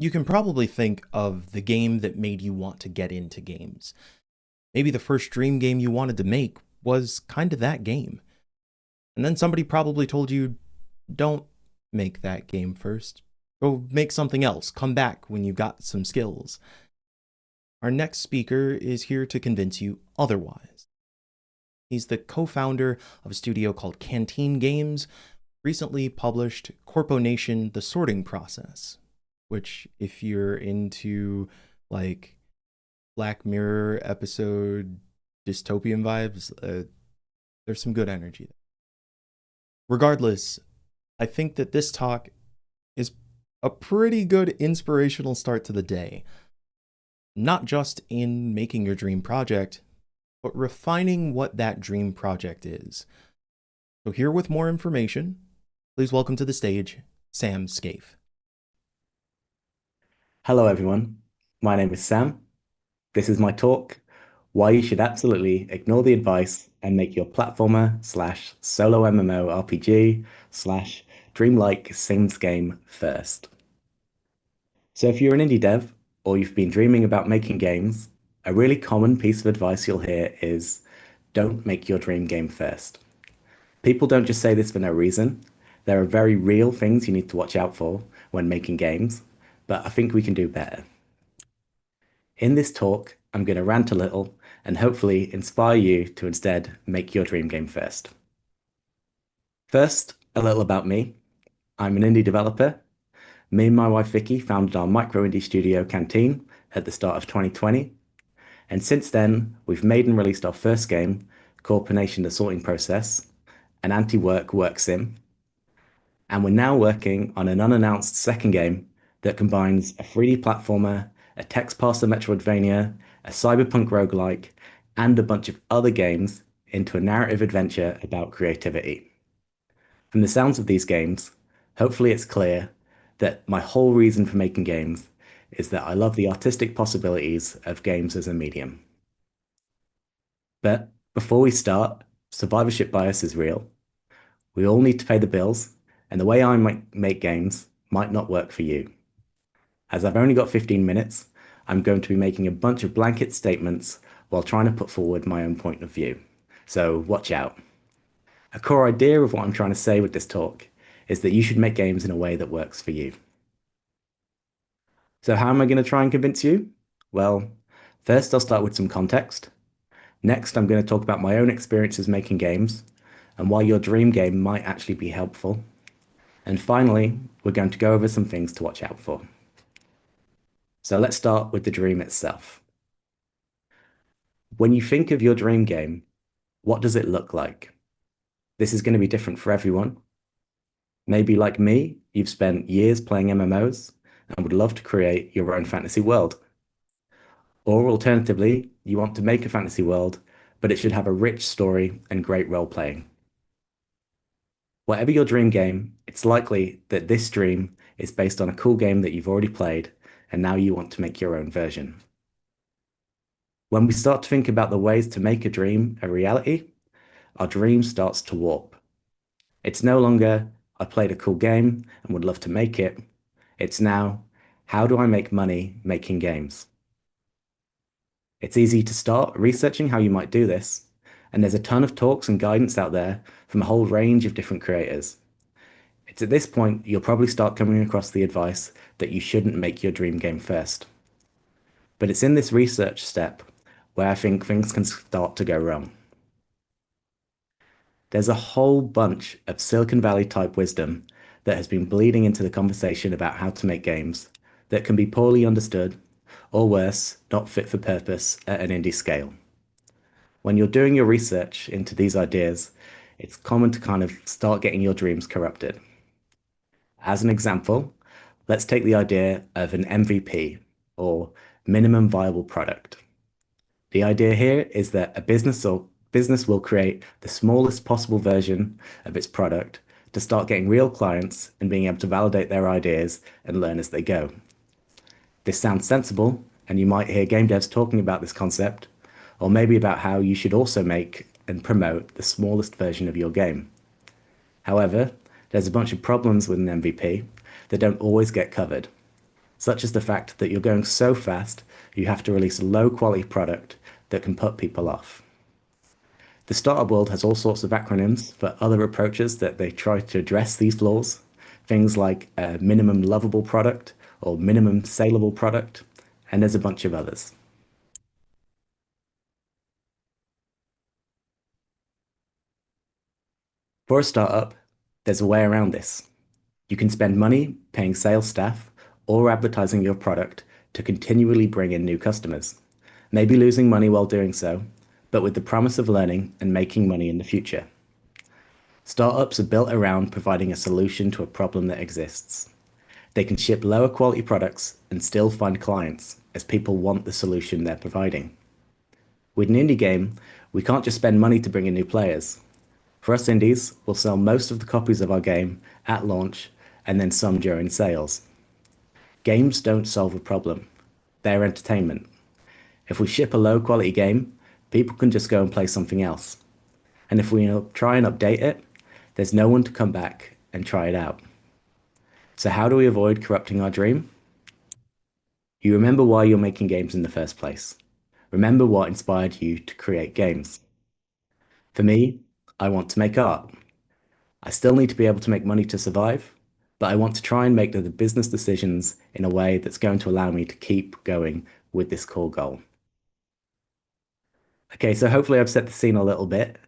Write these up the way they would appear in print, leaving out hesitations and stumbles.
You can probably think of the game that made you want to get into games. Maybe the first dream game you wanted to make was kind of that game. And then somebody probably told you, don't make that game first. Go make something else. Come back when you got some skills. Our next speaker is here to convince you otherwise. He's the co-founder of a studio called Canteen Games, recently published Corpo Nation: The Sorting Process, which, if you're into like Black Mirror episode dystopian vibes, there's some good energy there. Regardless, I think that this talk is a pretty good inspirational start to the day. Not just in making your dream project, but refining what that dream project is. So here with more information, please welcome to the stage, Sam Scaife. Hello, everyone. My name is Sam. This is my talk, why you should absolutely ignore the advice and make your platformer slash solo MMORPG slash dreamlike Sims game first. So if you're an indie dev or you've been dreaming about making games, a really common piece of advice you'll hear is don't make your dream game first. People don't just say this for no reason. There are very real things you need to watch out for when making games, but I think we can do better. In this talk, I'm going to rant a little and hopefully inspire you to instead make your dream game first. First, a little about me. I'm an indie developer. Me and my wife Vicky founded our micro indie studio Canteen at the start of 2020. And since then, we've made and released our first game, Corpo Nation: The Sorting Process, an anti-work work sim. And we're now working on an unannounced second game that combines a 3D platformer, a text parser Metroidvania, a cyberpunk roguelike, and a bunch of other games into a narrative adventure about creativity. From the sounds of these games, hopefully it's clear that my whole reason for making games is that I love the artistic possibilities of games as a medium. But before we start, survivorship bias is real. We all need to pay the bills, and the way I might make games might not work for you. As I've only got 15 minutes, I'm going to be making a bunch of blanket statements while trying to put forward my own point of view. So watch out. A core idea of what I'm trying to say with this talk is that you should make games in a way that works for you. So how am I going to try and convince you? Well, first I'll start with some context. Next, I'm going to talk about my own experiences making games and why your dream game might actually be helpful. And finally, we're going to go over some things to watch out for. So let's start with the dream itself. When you think of your dream game, what does it look like? This is going to be different for everyone. Maybe like me, you've spent years playing MMOs and would love to create your own fantasy world. Or alternatively, you want to make a fantasy world, but it should have a rich story and great role playing. Whatever your dream game, it's likely that this dream is based on a cool game that you've already played, and now you want to make your own version. When we start to think about the ways to make a dream a reality, our dream starts to warp. It's no longer, I played a cool game and would love to make it. It's now, how do I make money making games? It's easy to start researching how you might do this, and there's a ton of talks and guidance out there from a whole range of different creators. It's at this point you'll probably start coming across the advice that you shouldn't make your dream game first. But it's in this research step where I think things can start to go wrong. There's a whole bunch of Silicon Valley type wisdom that has been bleeding into the conversation about how to make games that can be poorly understood, or worse, not fit for purpose at an indie scale. When you're doing your research into these ideas, it's common to kind of start getting your dreams corrupted. As an example, let's take the idea of an MVP, or minimum viable product. The idea here is that a business will create the smallest possible version of its product to start getting real clients and being able to validate their ideas and learn as they go. This sounds sensible, and you might hear game devs talking about this concept, or maybe about how you should also make and promote the smallest version of your game. However, there's a bunch of problems with an MVP that don't always get covered. such as the fact that you're going so fast you have to release a low quality product that can put people off. The startup world has all sorts of acronyms for other approaches that they try to address these flaws. Things like a minimum lovable product or minimum saleable product, and there's a bunch of others. For a startup, there's a way around this. You can spend money paying sales staff or advertising your product to continually bring in new customers, maybe losing money while doing so, but with the promise of learning and making money in the future. Startups are built around providing a solution to a problem that exists. They can ship lower quality products and still find clients, as people want the solution they're providing. With an indie game, we can't just spend money to bring in new players. For us indies, we'll sell most of the copies of our game at launch and then some during sales. Games don't solve a problem, they're entertainment. If we ship a low quality game, people can just go and play something else. And if we try and update it, there's no one to come back and try it out. So, how do we avoid corrupting our dream? You remember why you're making games in the first place. Remember what inspired you to create games. For me, I want to make art. I still need to be able to make money to survive, but I want to try and make the business decisions in a way that's going to allow me to keep going with this core goal. Okay, so hopefully I've set the scene a little bit.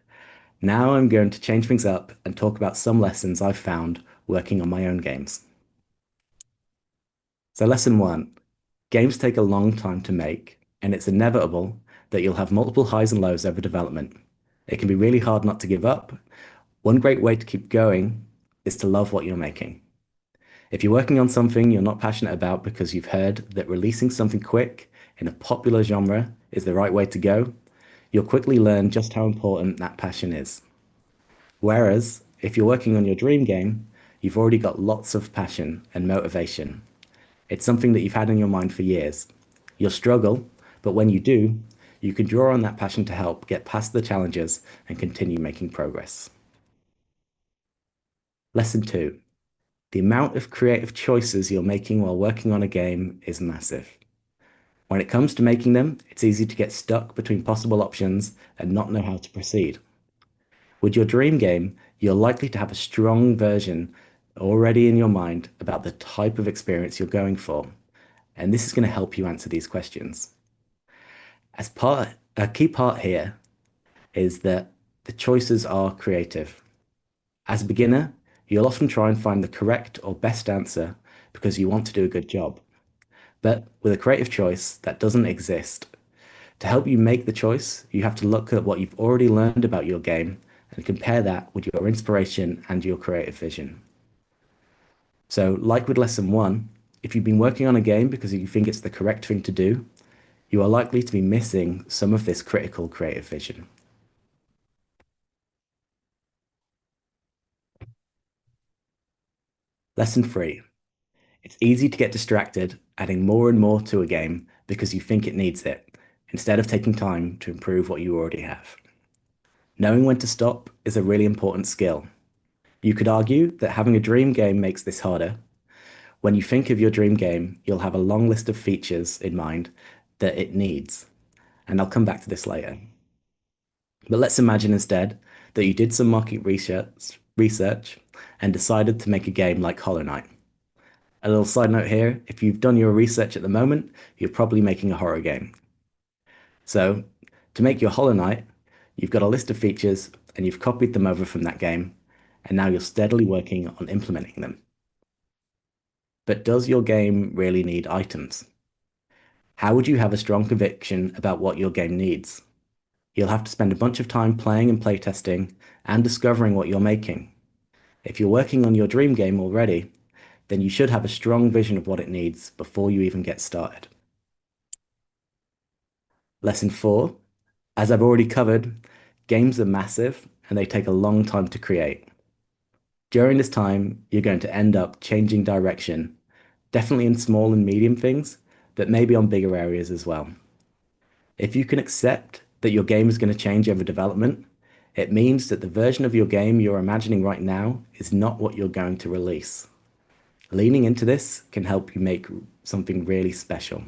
Now I'm going to change things up and talk about some lessons I've found working on my own games. So, lesson one, games take a long time to make, and it's inevitable that you'll have multiple highs and lows over development. It can be really hard not to give up. One great way to keep going is to love what you're making. If you're working on something you're not passionate about because you've heard that releasing something quick in a popular genre is the right way to go, you'll quickly learn just how important that passion is. Whereas, if you're working on your dream game, you've already got lots of passion and motivation. It's something that you've had in your mind for years. You'll struggle, but when you do, you can draw on that passion to help get past the challenges and continue making progress. Lesson two, the amount of creative choices you're making while working on a game is massive. When it comes to making them, it's easy to get stuck between possible options and not know how to proceed. With your dream game, you're likely to have a strong version already in your mind about the type of experience you're going for, and this is going to help you answer these questions. A key part here is that the choices are creative. As a beginner, you'll often try and find the correct or best answer because you want to do a good job. But with a creative choice, that doesn't exist. To help you make the choice, you have to look at what you've already learned about your game and compare that with your inspiration and your creative vision. So, like with lesson one, if you've been working on a game because you think it's the correct thing to do, you are likely to be missing some of this critical creative vision. Lesson three, it's easy to get distracted adding more and more to a game because you think it needs it, instead of taking time to improve what you already have. Knowing when to stop is a really important skill. You could argue that having a dream game makes this harder. When you think of your dream game, you'll have a long list of features in mind that it needs, and I'll come back to this later. But let's imagine instead that you did some market research and decided to make a game like Hollow Knight. A little side note here, if you've done your research at the moment, you're probably making a horror game. So, to make your Hollow Knight, you've got a list of features and you've copied them over from that game, and now you're steadily working on implementing them. But does your game really need items? How would you have a strong conviction about what your game needs? You'll have to spend a bunch of time playing and playtesting and discovering what you're making. If you're working on your dream game already, then you should have a strong vision of what it needs before you even get started. Lesson four, as I've already covered, games are massive and they take a long time to create. During this time, you're going to end up changing direction, definitely in small and medium things, but maybe on bigger areas as well. If you can accept that your game is going to change over development, it means that the version of your game you're imagining right now is not what you're going to release. Leaning into this can help you make something really special.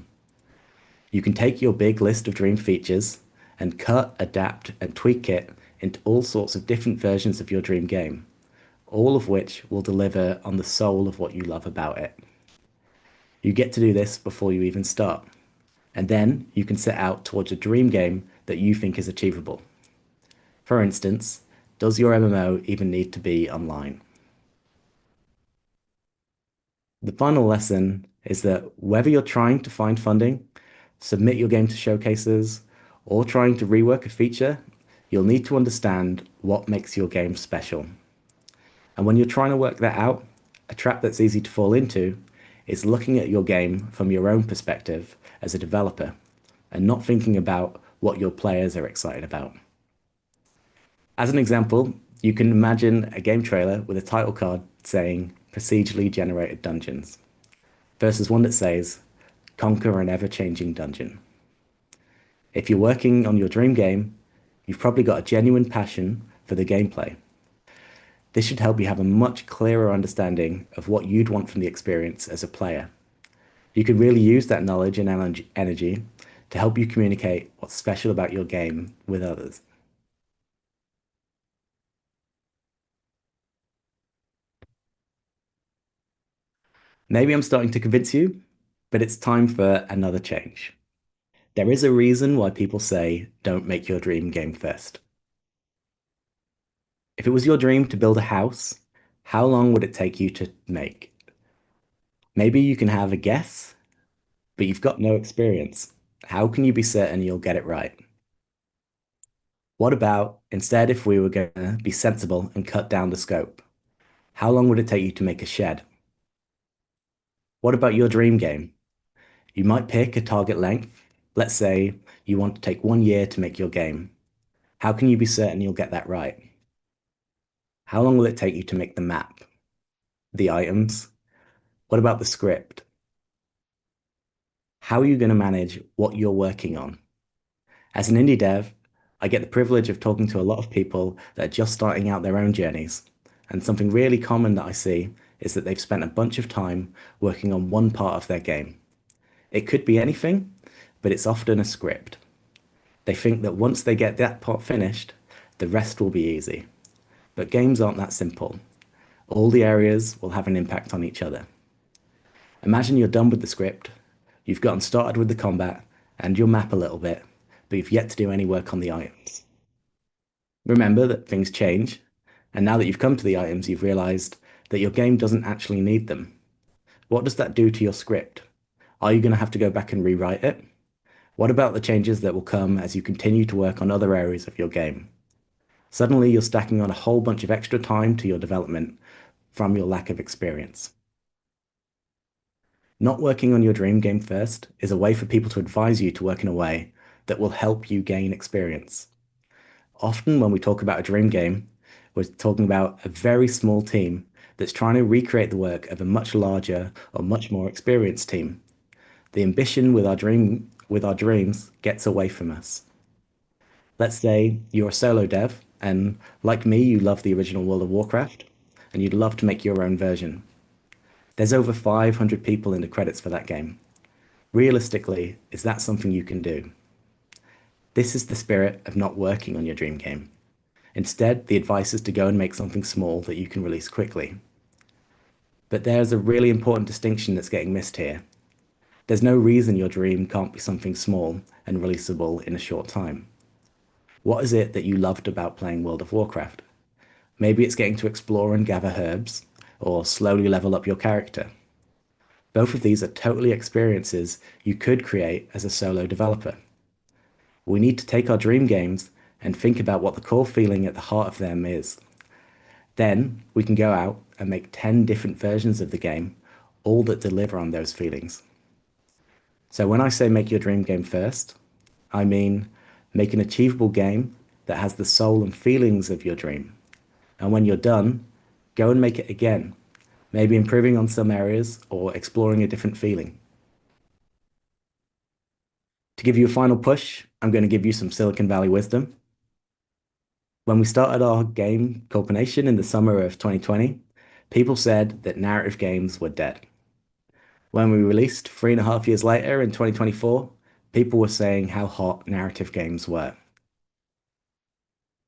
You can take your big list of dream features and cut, adapt, and tweak it into all sorts of different versions of your dream game, all of which will deliver on the soul of what you love about it. You get to do this before you even start, and then you can set out towards a dream game that you think is achievable. For instance, does your MMO even need to be online? The final lesson is that whether you're trying to find funding, submit your game to showcases, or trying to rework a feature, you'll need to understand what makes your game special. And when you're trying to work that out, a trap that's easy to fall into is looking at your game from your own perspective as a developer and not thinking about what your players are excited about. As an example, you can imagine a game trailer with a title card saying procedurally generated dungeons versus one that says conquer an ever-changing dungeon. If you're working on your dream game, you've probably got a genuine passion for the gameplay. This should help you have a much clearer understanding of what you'd want from the experience as a player. You could really use that knowledge and energy to help you communicate what's special about your game with others. Maybe I'm starting to convince you, but it's time for another change. There is a reason why people say don't make your dream game first. If it was your dream to build a house, how long would it take you to make? Maybe you can have a guess, but you've got no experience. How can you be certain you'll get it right? What about instead if we were going to be sensible and cut down the scope? How long would it take you to make a shed? What about your dream game? You might pick a target length. Let's say you want to take 1 year to make your game. How can you be certain you'll get that right? How long will it take you to make the map? The items? What about the script? How are you going to manage what you're working on? As an indie dev, I get the privilege of talking to a lot of people that are just starting out their own journeys. And something really common that I see is that they've spent a bunch of time working on one part of their game. It could be anything, but it's often a script. They think that once they get that part finished, the rest will be easy. But games aren't that simple. All the areas will have an impact on each other. Imagine you're done with the script, you've gotten started with the combat and your map a little bit, but you've yet to do any work on the items. Remember that things change, and now that you've come to the items, you've realized that your game doesn't actually need them. What does that do to your script? Are you going to have to go back and rewrite it? What about the changes that will come as you continue to work on other areas of your game? Suddenly, you're stacking on a whole bunch of extra time to your development from your lack of experience. Not working on your dream game first is a way for people to advise you to work in a way that will help you gain experience. Often, when we talk about a dream game, we're talking about a very small team that's trying to recreate the work of a much larger or much more experienced team. The ambition with our dreams gets away from us. Let's say you're a solo dev, and like me, you love the original World of Warcraft, and you'd love to make your own version. There's over 500 people in the credits for that game. Realistically, is that something you can do? This is the spirit of not working on your dream game. Instead, the advice is to go and make something small that you can release quickly. But there's a really important distinction that's getting missed here. There's no reason your dream can't be something small and releasable in a short time. What is it that you loved about playing World of Warcraft? Maybe it's getting to explore and gather herbs, or slowly level up your character. Both of these are totally experiences you could create as a solo developer. We need to take our dream games and think about what the core feeling at the heart of them is. Then we can go out and make 10 different versions of the game, all that deliver on those feelings. So when I say make your dream game first, I mean make an achievable game that has the soul and feelings of your dream. And when you're done, go and make it again, maybe improving on some areas or exploring a different feeling. To give you a final push, I'm going to give you some Silicon Valley wisdom. When we started our game, Corporation, in the summer of 2020, People said that narrative games were dead. When we released 3.5 years later in 2024, people were saying how hot narrative games were.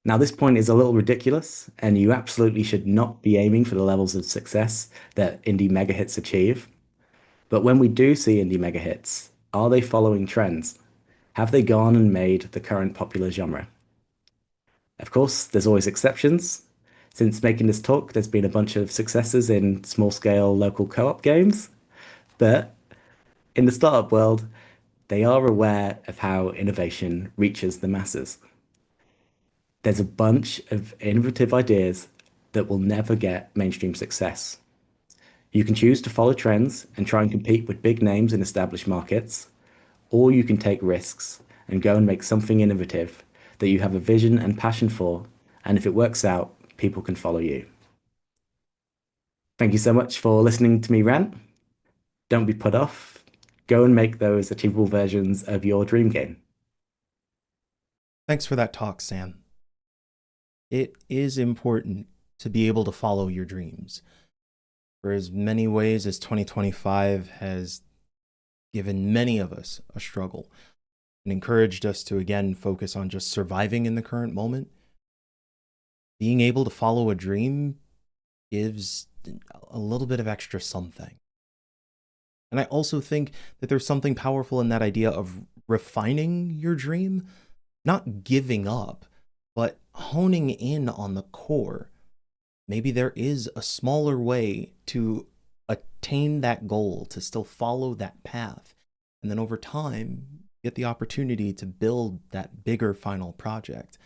Now, this point is a little ridiculous, and you absolutely should not be aiming for the levels of success that indie mega hits achieve. But when we do see indie mega hits, are they following trends? Have they gone and made the current popular genre? Of course, there's always exceptions. Since making this talk, there's been a bunch of successes in small scale local co op games. But in the startup world, they are aware of how innovation reaches the masses. There's a bunch of innovative ideas that will never get mainstream success. You can choose to follow trends and try and compete with big names in established markets, or you can take risks and go and make something innovative that you have a vision and passion for, and if it works out, people can follow you. Thank you so much for listening to me rant. Don't be put off. Go and make those achievable versions of your dream game. Thanks for that talk, Sam. It is important to be able to follow your dreams. For as many ways as 2025 has given many of us a struggle and encouraged us to again focus on just surviving in the current moment, being able to follow a dream gives a little bit of extra something. And I also think that there's something powerful in that idea of refining your dream, not giving up, but honing in on the core. Maybe there is a smaller way to attain that goal, to still follow that path. And then over time, get the opportunity to build that bigger final project.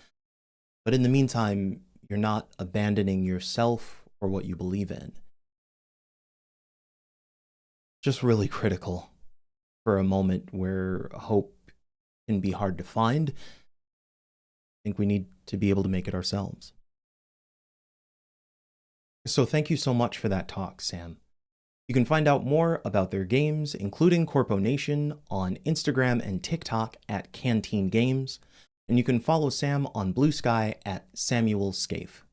But in the meantime, you're not abandoning yourself or what you believe in. Just really critical for a moment where hope can be hard to find. I think we need to be able to make it ourselves. So thank you so much for that talk, Sam. You can find out more about their games, including Corpo Nation, on Instagram and TikTok at Canteen Games, and you can follow Sam on Blue Sky at Samuel Scaife.